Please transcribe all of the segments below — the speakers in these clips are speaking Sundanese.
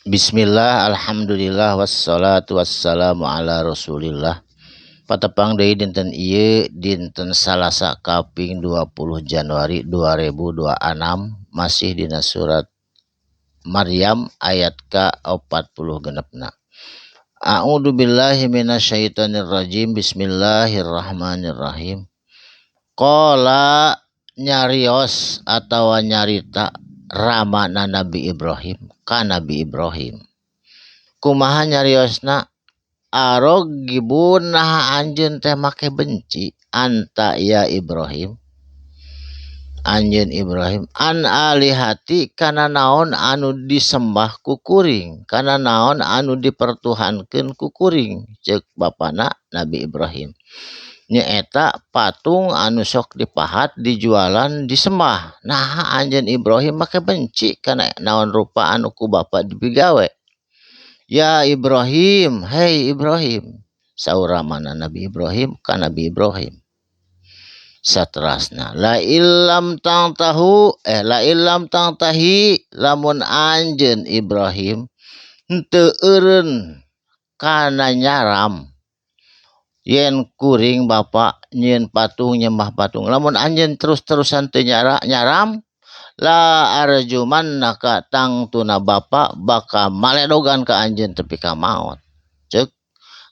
Bismillah, alhamdulillah, wassalatu wassalamu ala rasulillah. Patepang deui dinten ieu dinten Salasa kaping 20 Januari 2026 masih dina surat Maryam ayat ke-40 genepna. A'udzu billahi minasyaitonir rajim. Bismillahirrahmanirrahim. Qala nyarios atawa nyarita ramana Nabi Ibrahim ka Nabi Ibrahim. Kumaha nyariosna arogibun nah anjeun teh make benci anta ya Ibrahim anjeun Ibrahim an alihati kana naon anu disembah ku kuring, kana naon anu dipertuhankeun ku kuring, ceuk bapana Nabi Ibrahim nyaeta patung anu sok dipahat dijualan disembah. Nah anjeun Ibrahim make benci kana naon rupa anu ku bapa dipigawe. Ya Ibrahim, hei Ibrahim, saura mana Nabi Ibrahim ka Nabi Ibrahim. Saterasna la illam tangtahi lamun anjeun Ibrahim henteu eureun kana nyaram yen kuring bapa nyieun patung nyembah patung, lamun anjeun terus-terusan teu nyaram la arjumannaka tangtuna bapa baka maledogan ka anjeun tepi ka maot, ceuk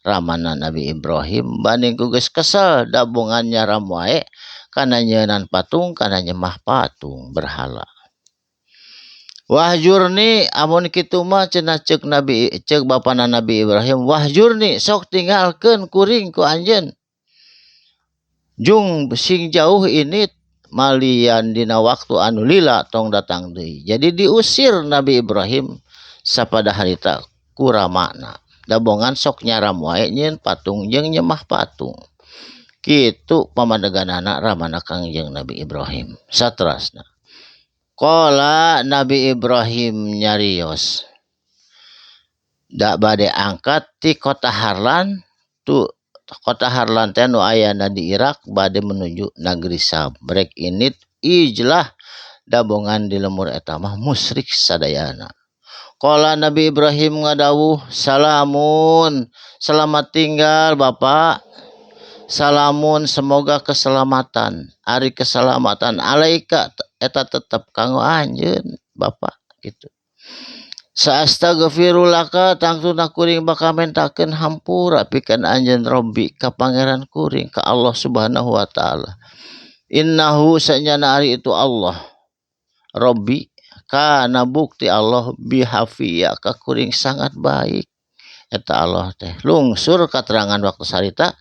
ramana Nabi Ibrahim banding ku geus kesel dabungan nyaram wae kana nyeunan patung kana nyembah patung berhala. Wahjurni amun kitu mah cenah ceuk bapana Nabi Ibrahim, wahjurni sok tinggalkeun kuring ku anjeun jung sing jauh ini malian dina waktu anu lila tong datang deui. Jadi diusir Nabi Ibrahim sapada harita ku ramana. Dabongan sok nyaram wae nyieun patung jeung nyembah patung. Kitu pamadeganana ramana Kangjeng Nabi Ibrahim. Saterasna. Qala Nabi Ibrahim nyarios. Da bade angkat ti kota Harlan tu kota Harlan teh nu ayana di Irak bade menuju negeri Sam. Brek init ijlah dabongan di lemur eta mah musyrik sadayana. Qala Nabi Ibrahim ngadawuh, salamun, selamat tinggal Bapak. Salamun, semoga keselamatan. Ari keselamatan alaika eta tetep kanggo anjeun Bapak gitu. Saastaghfirulaka tangtuna kuring bakal mentakeun hampura pikeun anjeun Robbi ka pangeran kuring ka Allah Subhanahu wa taala. Innahu sanyana ari itu Allah Robbi kana bukti Allah bihafiya ka kuring sangat baik. Eta Allah teh lungsur katerangan waktu sarita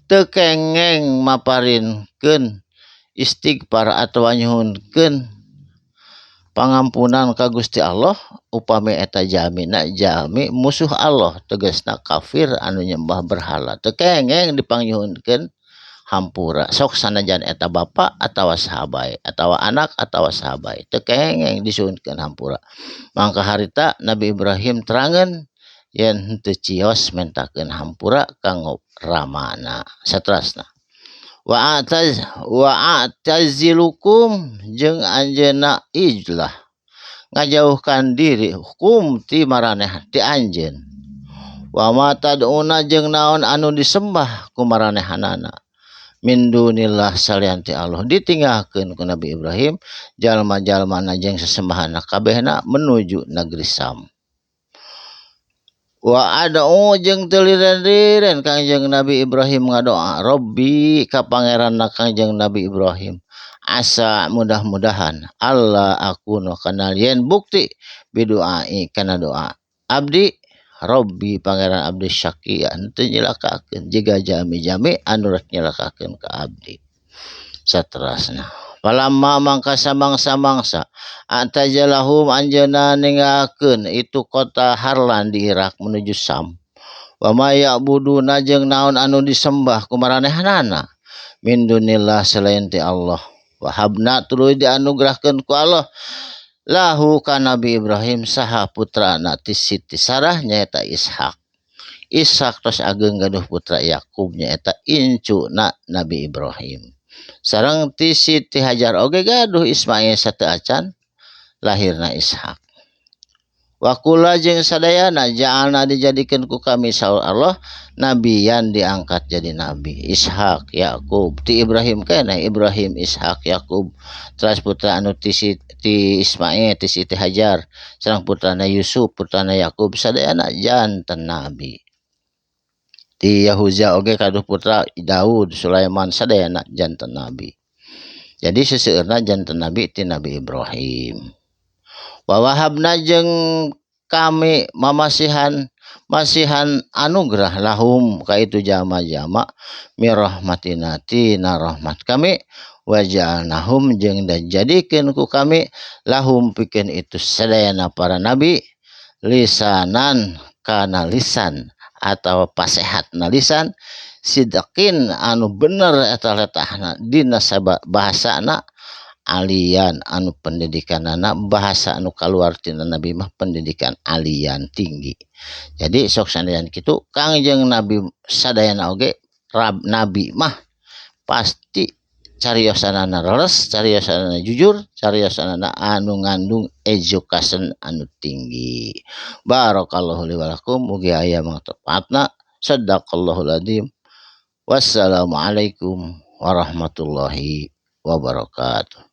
teu kengeng maparinkeun istighfar atawa nyuhunkeun pangampunan ka Gusti Allah upami eta jamina jami musuh Allah tegasna kafir anu nyembah berhala teu kengeng dipanyuhunkeun hampura sok sanajan eta bapa atawa sahabai atawa anak atawa sahabai teu kengeng disuhunkeun hampura. Mangka harita Nabi Ibrahim terangeun yen henteu cios mentakeun hampura kanggo ramana. Saterasna wa atazilukum jeung anjeunna ijlah ngajauhkan diri hukum ti maraneh ti anjeun wa ma taduna jeung naon anu disembah ku maranehanana min dunillah salian ti Allah. Ditinggalkeun ku Nabi Ibrahim jalma-jalmana jeung sesembahanna kabehna menuju negeri Sam. Wa ad'u jeung teu liren-liren Kangjeng Nabi Ibrahim ngadoa Robbi ka pangeranna Kangjeng Nabi Ibrahim. Asa mudah-mudahan Allah aku no kana yen bukti biduai kana doa abdi Robbi pangeran abdi syakia henteu nyilakakeun jiga jami-jami anu rek nyilakakeun ka abdi. Saterasna palamma mangka samangsa-mangsa antajalahum anjeunna ninggalkeun itu kota Harlan di Irak menuju Sam. Wa may ya'buduna jeung naon anu disembah ku maranehanana min dunillah selain ti Allah. Wahabna tuluy dianugerahkeun ku Allah lahu ka Nabi Ibrahim saha putrana ti Siti Sarah nyaeta Ishak. Ishak tos ageung gaduh putra Yakub nyaeta incuna Nabi Ibrahim. Sareng ti Siti Hajar oge gaduh Ismail sateu acan lahirna Ishak. Wa kula jeung sadayana ja'alna dijadikeun ku kami saur Allah nabiyan diangkat jadi nabi. Ishak, Yakub, ti Ibrahim keneh Ibrahim, Ishak, Yakub. Teras putra anu ti Ismail, ti Siti Hajar, sareng putrana Yusuf, putrana Yakub sadayana janten nabi. Ti Yahuza oge kaduh putra Daud, Sulaiman sadayana janten nabi. Jadi seseueurna janten nabi ti Nabi Ibrahim. Wa wahabna jeung kami masihan anugerah lahum ka itu jama-jama mirahmatina tina rahmat kami waja'alnahum jeung dijadikeun ku kami lahum pikeun itu sadayana para nabi lisanan kana lisan atau pasehatna lisan sidqin anu bener eta letahna dina bahasana alian anu pendidikanana bahasa anu kaluar tina nabi mah pendidikan alian tinggi. Jadi sok sandayan kitu kangjeng nabi sadayana oge nabi mah pasti cariosanana leres, cariosanana jujur, cariosanana anu ngandung education anu tinggi. Barakallahu li wa lakum mugi aya mangtepatna. Shadaqallahul adzim. Wassalamualaikum warahmatullahi wabarakatuh.